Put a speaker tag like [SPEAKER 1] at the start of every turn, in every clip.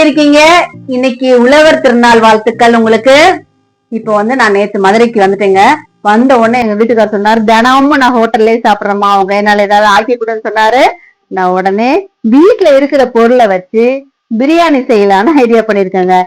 [SPEAKER 1] இருக்கீங்க? இன்னைக்கு உழவர் திருநாள் வாழ்த்துக்கள் உங்களுக்கு. இப்போ நான் நேத்து மதுரைக்கு வந்துட்டேங்க. வந்த உடனே எங்க வீட்டுக்காரர் சொன்னாரு, தினமும் நான் ஹோட்டல்லே சாப்பிடுறேம்மா, அவங்க என்னால ஏதாவது ஆக்கி கூடன்னு சொன்னாரு. நான் உடனே வீட்டுல இருக்கிற பொருளை வச்சு பிரியாணி செய்யலான்னு ஐடியா பண்ணிருக்கேங்க.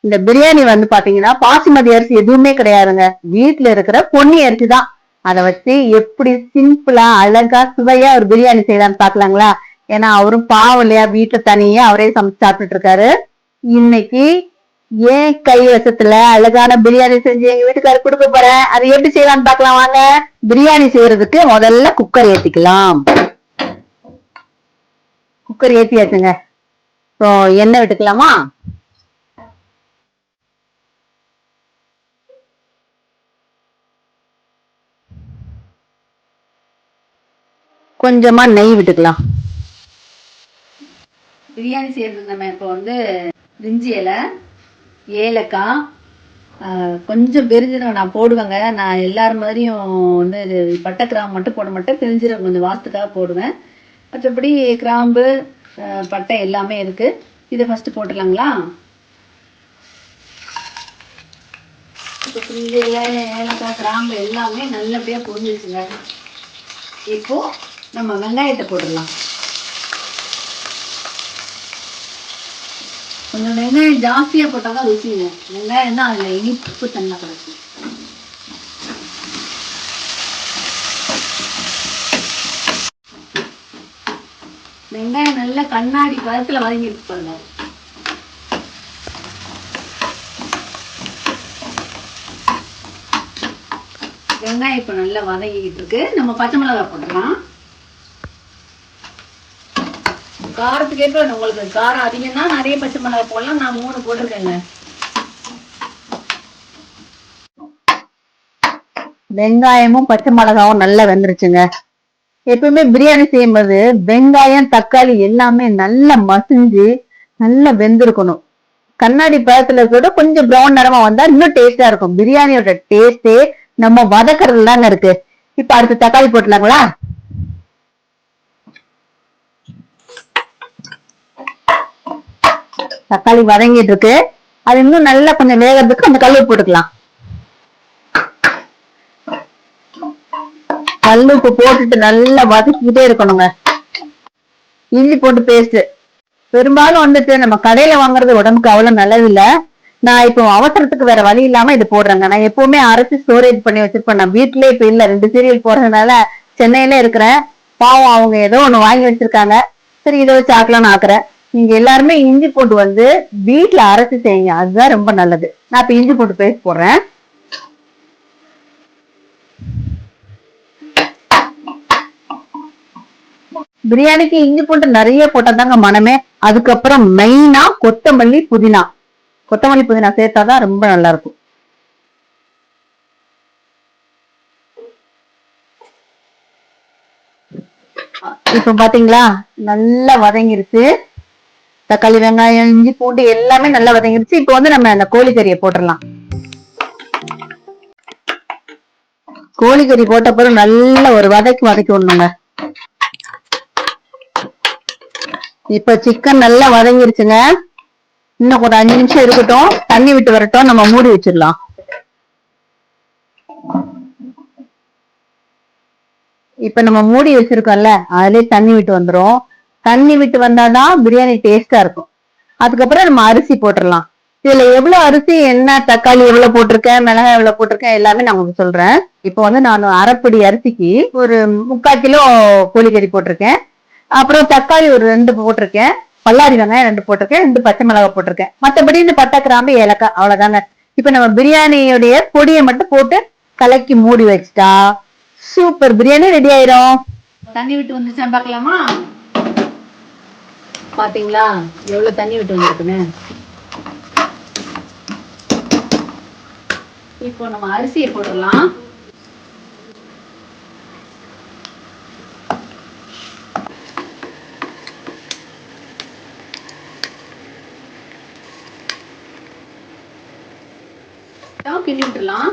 [SPEAKER 1] இந்த பிரியாணி பாத்தீங்கன்னா பாசுமதி அரிசி எதுவுமே கிடையாதுங்க, வீட்டுல இருக்கிற பொன்னி அரிசி தான். அதை வச்சு எப்படி சிம்பிளா அழகா சுவையா ஒரு பிரியாணி செய்யலான்னு பாக்கலாங்களா? ஏன்னா அவரும் பாவம் இல்லையா, வீட்டுல தனியா அவரே சமைச்சு சாப்பிட்டுட்டு இருக்காரு. இன்னைக்கு ஏன் கை வசத்துல அழகான பிரியாணி செஞ்சு எங்க வீட்டுக்காரு கொடுக்க போறேன். அதை எப்படி செய்யலாம்னு பாக்கலாம் வாங்க. பிரியாணி செய்யறதுக்கு முதல்ல குக்கர் ஏத்திக்கலாம். குக்கர் ஏத்தியாச்சுங்க. இப்போ எண்ணெய் விட்டுக்கலாமா? கொஞ்சமா நெய் விட்டுக்கலாம். பிரியாணி செய்யறது நம்ம இப்போ பிரிஞ்சி இலை, ஏலக்காய், கொஞ்சம் பெருஞ்சீரகம் நான் போடுவேங்க. நான் எல்லாரும் மாதிரியும் பட்டை கிராம்பு மட்டும் போட மாட்டேன், பெருஞ்சீரகம் கொஞ்சம் வாசத்துக்காக போடுவேன். மற்றபடி கிராம்பு பட்டை எல்லாமே இருக்கு. இதை ஃபர்ஸ்ட் போட்டுடலாங்களா? இப்போ பிரிஞ்சி இலை, ஏலக்காய், கிராம்பு எல்லாமே நல்லபடியாக பொரிஞ்சிருச்சுங்க. இப்போ நம்ம வெங்காயத்தை போட்டுடலாம். கொஞ்சம் வெங்காயம் ஜாஸ்தியா போட்டாதான் ருசிங்க. வெங்காயம் தான் அதுல இனிப்பு தன்மை கிடைக்கும். வெங்காயம் நல்ல கண்ணாடி பதத்துல வதங்கிட்டு பாருங்க. வெங்காயம் இப்ப நல்லா வதங்கிட்டு இருக்கு. நம்ம பச்சை மிளகாய் போட்டுக்கலாம். காரத்துக்கு ஏற்ப உங்களுக்கு காரம் அதிகம்னா நிறைய பச்சை மிளகாய் போடலாம். நான் 3 போட்டிருக்கேங்க. வெங்காயமும் பச்சை மிளகாவும் நல்லா வெந்துருச்சுங்க. எப்பவுமே பிரியாணி செய்யும்போது வெங்காயம் தக்காளி எல்லாமே நல்லா மசிஞ்சு நல்லா வெந்திருக்கணும். கண்ணாடி பழத்துல கூட கொஞ்சம் ப்ரௌன் நிறமா வந்தா இன்னும் டேஸ்டா இருக்கும். பிரியாணியோட டேஸ்டே நம்ம வதக்கறதுல தாங்க இருக்கு. இப்ப அடுத்து தக்காளி போட்டுலாங்களா? தக்காளி வதங்கிட்டு இருக்கு. அது இன்னும் நல்லா கொஞ்சம் வேகிறதுக்கு அந்த கல் உப்பு போட்டுக்கலாம். கல் உப்பு போட்டுட்டு நல்லா வதக்கிக்கிட்டே இருக்கணுங்க. இஞ்சி போட்டு பேஸ்ட் பெரும்பாலும் நம்ம கடையில வாங்குறது உடம்புக்கு அவ்வளவு நல்லது இல்ல. நான் இப்போ அவசரத்துக்கு வேற வழி இல்லாம இது போடுறேங்க. நான் எப்பவுமே அரைச்சு ஸ்டோரேஜ் பண்ணி வச்சிருப்பேன். நான் வீட்லயே இப்ப இல்ல, 2 சீரியல் போறதுனால சென்னையில இருக்கிறேன். பாவம் அவங்க ஏதோ ஒண்ணு வாங்கி வச்சிருக்காங்க. சரி இதை வச்சு ஆக்கலாம்னு ஆக்குறேன். நீங்க எல்லாருமே இஞ்சி போட்டு வீட்டுல அரைச்சு செய்யுங்க, அதுதான் ரொம்ப நல்லது. நான் இப்ப இஞ்சி போட்டு பேஸ்ட் போடுறேன். பிரியாணிக்கு இஞ்சி பூண்டு நிறைய போட்டாதாங்க மனமே. அதுக்கப்புறம் மெயினா கொத்தமல்லி புதினா. கொத்தமல்லி புதினா சேர்த்தாதான் ரொம்ப நல்லா இருக்கும். இப்ப பாத்தீங்களா நல்லா வதங்கிருச்சு. தக்காளி வெங்காயம் இஞ்சி பூண்டு எல்லாமே நல்லா வதங்கிருச்சு. இப்போ நம்ம அந்த கோழிக்கறியை போட்டுடலாம். கோழிக்கறி போட்ட பிறகு நல்ல ஒரு வதக்கி விடணுங்க. இப்ப சிக்கன் நல்லா வதங்கிருச்சுங்க. இன்னும் ஒரு 5 நிமிஷம் இருக்கட்டும், தண்ணி விட்டு வரட்டும், நம்ம மூடி வச்சிடலாம். இப்ப நம்ம மூடி வச்சிருக்கோம்ல, அதுலயே தண்ணி விட்டு வந்துரும். தண்ணி விட்டு வந்தாதான் பிரியாணி டேஸ்டா இருக்கும். அதுக்கப்புறம் நம்ம அரிசி போட்டுடலாம். இதுல எவ்வளவு அரிசி, என்ன தக்காளி எவ்வளவு போட்டிருக்கேன், மிளகாய் எவ்வளவு போட்டிருக்கேன் எல்லாமே நான் உங்களுக்கு சொல்றேன். இப்போ நான் அரைப்படி அரிசிக்கு ஒரு 3/4 கிலோ கோழிக்கறி போட்டிருக்கேன். அப்புறம் தக்காளி ஒரு 2 போட்டிருக்கேன். பல்லாரி வெங்காயம் 2 போட்டிருக்கேன். 2 பச்சை மிளகாய் போட்டிருக்கேன். மத்தபடி இந்த பட்டை கிராம்பு ஏலக்காய் அவ்வளவுதாங்க. இப்ப நம்ம பிரியாணியுடைய பொடியை மட்டும் போட்டு கலக்கி மூடி வச்சுட்டா சூப்பர் பிரியாணி ரெடி ஆயிரும். தண்ணி விட்டு வந்துச்சா பாக்கலாமா? பாத்தீங்களா எவ்வளவு தண்ணி விட்டு வந்திருக்குன்னு. இப்போ நம்ம அரிசியை போடலாம். கிண்டி விட்டுலாம்.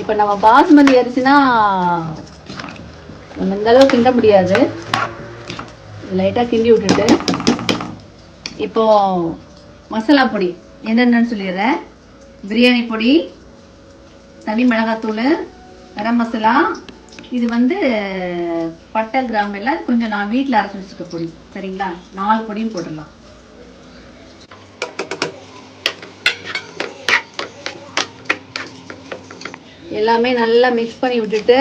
[SPEAKER 1] இப்ப நம்ம பாஸ்மதி அரிசினா நம்ம இந்த அளவுக்கு கிண்ட முடியாது. லைட்டா கிண்டி விட்டுட்டு இப்போ மசாலா பொடி என்னென்னு சொல்லிடுறேன். பிரியாணி பொடி, தனி மிளகாத்தூள், கரம் மசாலா, இது வந்து பட்டை கிராம்பு எல்லாம் கொஞ்சம் நான் வீட்டில் அரைச்சி வச்சுக்க பொடி. சரிங்களா? 4 பொடியும் போட்டுடலாம். எல்லாமே நல்லா மிக்ஸ் பண்ணி விட்டுட்டு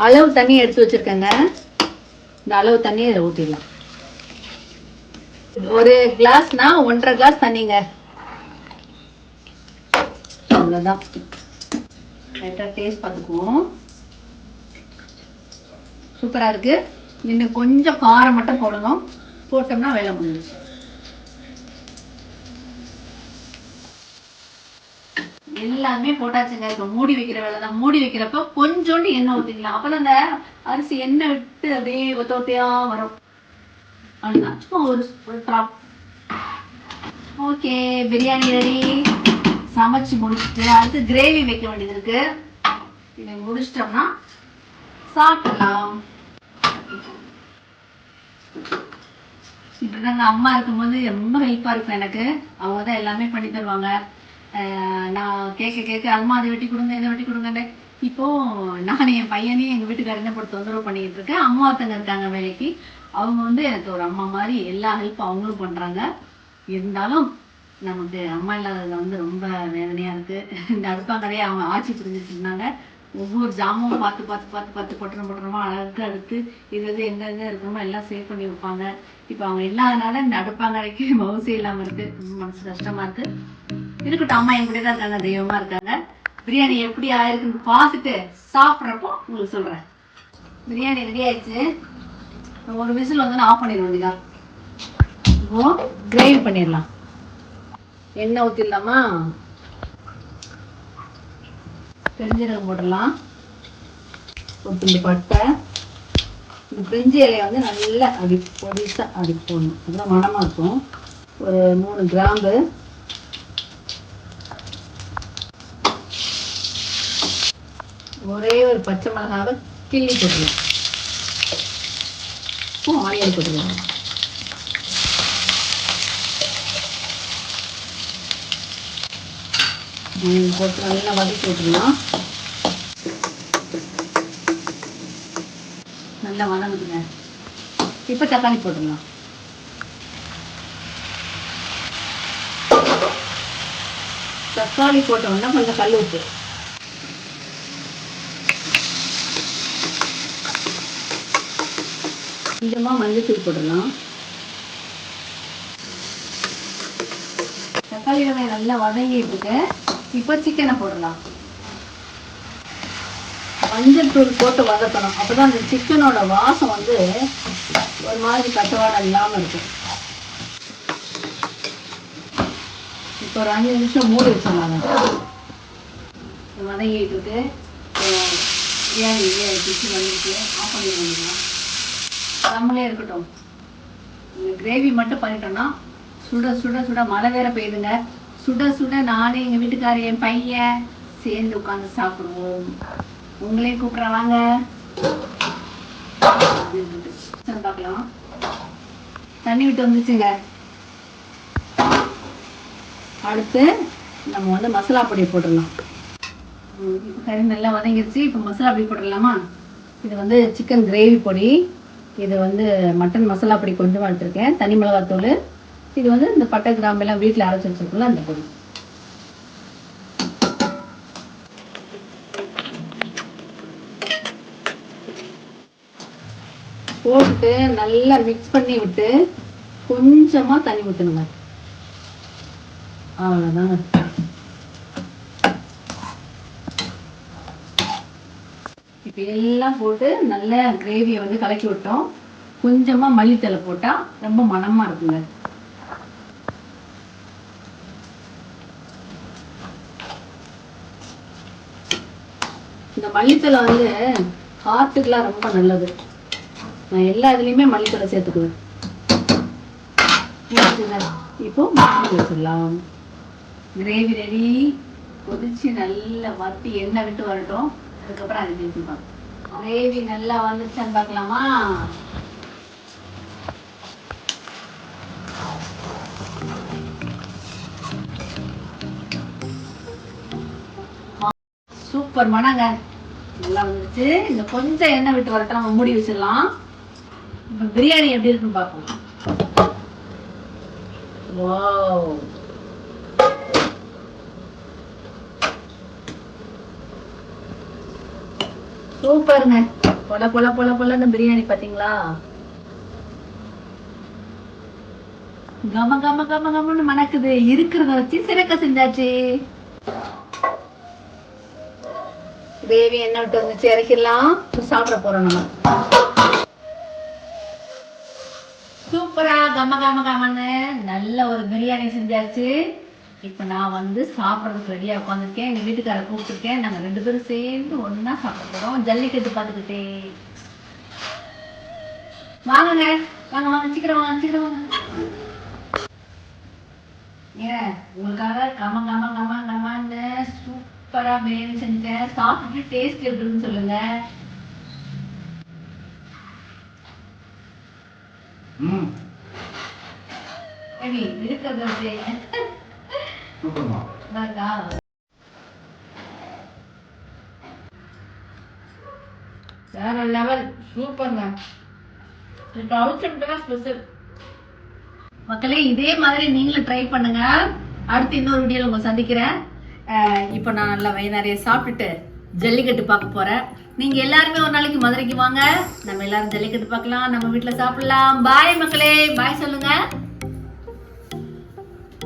[SPEAKER 1] அளவு தண்ணி எடுத்து வச்சிருக்கேங்க. இந்த அளவு தண்ணியை இதில் ஊற்றிடலாம். ஒரு கிளாஸ்னா 1.5 கிளாஸ் தண்ணிங்க. அவ்வளோதான். லைட்டாக டேஸ்ட் பார்த்துக்குவோம். சூப்பராக இருக்கு. இன்னும் கொஞ்சம் காரம் மட்டும் போடணும். போட்டோம்னா வேலை முடிஞ்சிச்சு. எல்லாமே போட்டாச்சுங்க. இப்போ மூடி வைக்கிற வேலை தான். மூடி வைக்கிறப்ப கொஞ்சோண்டு எண்ணெய் ஊற்றிக்கலாம். அப்போதான் அந்த அரிசி எண்ணெய் விட்டு அப்படியே ஒத்த ஒத்தையா வரும். அதுதான் சும்மா ஒரு ட்ராப். Okay, biryani ready. சமைச்சு முடிச்சுட்டு அடுத்து கிரேவி வைக்க வேண்டியது இருக்கு. இதை முடிச்சிட்டோம்னா சாப்பிடலாம். இப்படிதாங்க அம்மா இருக்கும்போது ரொம்ப ஹெல்ப்பாக இருக்கும் எனக்கு. அவங்க தான் எல்லாமே பண்ணி தருவாங்க. நான் கேட்க அம்மா அதை வெட்டி கொடுங்க, இதை வெட்டி கொடுங்கன்னு. இப்போ நான் என் பையனையும் எங்கள் வீட்டுக்காரனே போட்டு தொந்தரவு பண்ணிக்கிட்டு இருக்கேன். அம்மா ஒருத்தங்க இருக்காங்க வேலைக்கு. அவங்க வந்து எனக்கு ஒரு அம்மா மாதிரி எல்லா ஹெல்ப்பும் அவங்களும் பண்ணுறாங்க. இருந்தாலும் நமக்கு அம்மா இல்லாததில் வந்து ரொம்ப வேதனையாக இருக்குது. இந்த அடுப்பாங்கரையை அவங்க ஆட்சி புரிஞ்சிட்டு இருந்தாங்க. ஒவ்வொரு ஜாமும் பார்த்து பொட்டணமா அழகாக எடுத்து இது எங்கெங்கே இருக்கணுமோ எல்லாம் சேவ் பண்ணி வைப்பாங்க. இப்போ அவங்க இல்லாதனால இந்த அடுப்பாங்கரைக்கு மவுசே இல்லாமல் இருக்குது. ரொம்ப மனசு கஷ்டமாக இருக்குது. இருக்கட்டும், அம்மா என் கூட தான் இருக்காங்க, தெய்வமாக இருக்காங்க. பிரியாணி எப்படி ஆயிருக்குன்னு பார்த்துட்டு சாப்பிட்றப்போ உங்களுக்கு சொல்கிறேன். பிரியாணி ரெடி ஆயிடுச்சு. ஒரு விசில் வந்து ஆஃப் பண்ணிட வேண்டியதான். இப்போ கிரேவி பண்ணிடலாம். எண்ணெய் ஊற்றிடலாமா? பெருஞ்சீரகம் போடலாம். ஒரு துண்டு பட்டை. இந்த பிரிஞ்சி இலையை வந்து நல்லா அப்படி பொடிசா அப்படி போடணும். அதுதான் மணமாக இருக்கும். ஒரு 3 கிராம்பு, ஒரே ஒரு பச்சை மிளகாவை கிள்ளி போட்டுக்கலாம். ஆனியன் போட்டுக்கலாம். போட்டு நல்லா வதக்கி விட்டுடலாம். நல்லா வதங்குதுங்க. இப்போ தக்காளி போட்டுடலாம். தக்காளி போட்டோம்னா கொஞ்சம் கல் உப்பு, கொஞ்சமாக மஞ்சத்தூள் போடலாம். தக்காளி வெங்காயம் நல்லா வதங்கிட்டு இருக்கு. இப்போ சிக்கனை போடலாம். மஞ்சள் தூள் போட்டு வதக்கணும். அப்போதான் அந்த சிக்கனோட வாசம் வந்து ஒரு மாதிரி கட்டுவாடம் இல்லாமல் இருக்கும். இப்போ ஒரு 5 நிமிஷம் மூடி வச்சிடலாங்க. வதங்கிட்டு இருக்கு. பிரியாணி டிஷ்ஷு வந்துருக்கு. ஆஃப் பண்ணி பண்ணிடலாம். நம்மளே இருக்கட்டும். இந்த கிரேவி மட்டும் பண்ணிட்டோம்னா சுட சுட சுட மழை வேற பெய்யுதுங்க. சுட சுட நானே எங்கள் வீட்டுக்காரர் என் பையன் சேர்ந்து உட்காந்து சாப்பிடுவோம். உங்களையும் கூப்பிட்றேன் வாங்க. பார்க்கலாம். தண்ணி விட்டு வந்துச்சுங்க. அடுத்து நம்ம வந்து மசாலா பொடி போட்டுடலாம். இப்போ கறி நல்லா வதங்கிடுச்சு. இப்போ மசாலா பொடி போட்டுடலாமா? இது வந்து சிக்கன் கிரேவி பொடி. இது வந்து மட்டன் மசாலா பொடி கொஞ்சமாக எடுத்துருக்கேன். தனி மிளகாத்தூள். இது வந்து இந்த பட்டை கிராம்பெல்லாம் வீட்டில் அரைச்சி வச்சுருக்கோம்ல அந்த பொடி. போட்டு நல்லா மிக்ஸ் பண்ணி விட்டு கொஞ்சமாக தண்ணி ஊற்றணுங்க. அவ்வளோதாங்க. இப்போ எல்லாம் போட்டு நல்ல கிரேவியை வந்து கலக்கி விட்டோம். கொஞ்சமாக மல்லித்தலை போட்டால் ரொம்ப மணமாக இருக்குங்க. இந்த மல்லித்தலை வந்து ஹார்ட்டுக்கெலாம் ரொம்ப நல்லது. நான் எல்லா இதுலேயுமே மல்லித்தலை சேர்த்துக்குவேன். இப்போ வச்சிடலாம். Gravy ready. கொதிச்சு நல்லா வத்தி எண்ணெய் விட்டு வரட்டும். அதுக்கப்புறம் அதை பேசிப்பாங்க. கிரேவி நல்லா வந்துச்சான்னு பார்க்கலாமா? சூப்பர் மணங்க. நல்லா வந்துருச்சு. இந்த கொஞ்சம் எண்ணெய் விட்டு வரட்ட நம்ம மூடி வச்சிடலாம். இப்ப பிரியாணி எப்படி இருக்குன்னு பார்ப்போம். வாவ், சூப்பருங்க. பொல பொல பொல பொலன்னு பிரியாணி பாத்தீங்களா? கம கம கம கமன்னு மணக்குது. இருக்கிறத வச்சு சிறக்க செஞ்சாச்சு. கிரேவி என்ன விட்டு வந்துச்சு, இறக்கிடலாம். சாப்பிட போறோம் நம்ம. சூப்பரா கம கம கமன்னு நல்ல ஒரு பிரியாணி செஞ்சாச்சு. இப்ப நான் வந்து சாப்பிடறதுக்கு ரெடியா உட்காந்துருக்கேன். எங்க வீட்டுக்கார கூப்பிட்டுருக்கேன். நாங்க 2 பேரும் சேர்ந்து ஒன்னா சாப்பிட போறோம். ஜல்லிக்கட்டு பார்த்துக்கிட்டே. வாங்க வாங்க வாங்க, சீக்கிரம் வாங்க சீக்கிரம் வாங்க. ஏன் உங்களுக்காக கம கம கம கமன்னு சூப்பரா பிரியாணி செஞ்சேன். சாப்பிட்டு டேஸ்ட் இருக்குன்னு சொல்லுங்க. இருக்கிறது வேற லெவல். சூப்பர்ங்க. ஸ்பெஷல் மக்களே, இதே மாதிரி நீங்களும் ட்ரை பண்ணுங்க. அடுத்து இன்னொரு வீடியோல உங்களை சந்திக்கிறேன். இப்போ நான் நல்லா வயிறு நிறைய சாப்பிட்டுட்டு ஜல்லிக்கட்டு பார்க்க போறேன். நீங்க எல்லாருமே ஒரு நாளைக்கு மதுரைக்கு வாங்க. நம்ம எல்லாரும் ஜல்லிக்கட்டு பார்க்கலாம், நம்ம வீட்டுல சாப்பிடலாம். பாய் மக்களே, பாய் சொல்லுங்க.